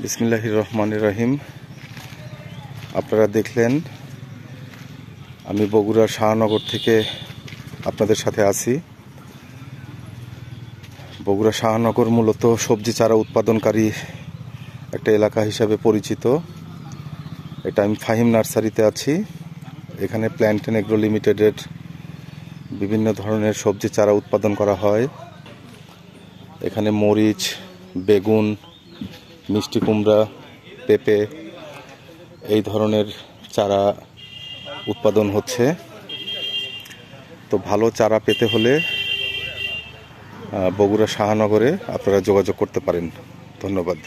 বিসমিল্লাহির রহমানির রহিম। আপনারা দেখলেন আমি বগুড়ার শাহনগর থেকে আপনাদের সাথে আছি। বগুড়া শাহনগর মূলত সবজি চারা উৎপাদনকারী একটা এলাকা হিসাবে পরিচিত। এটা আমি ফাহিম নার্সারিতে আছি। এখানে প্ল্যান্টেন এগ্রো লিমিটেডের বিভিন্ন ধরনের সবজি চারা উৎপাদন করা হয়। এখানে মরিচ, বেগুন, মিষ্টি কুমড়া, পেঁপে এই ধরনের চারা উৎপাদন হচ্ছে। তো ভালো চারা পেতে হলে বগুড়া শাহনগরে আপনারা যোগাযোগ করতে পারেন। ধন্যবাদ।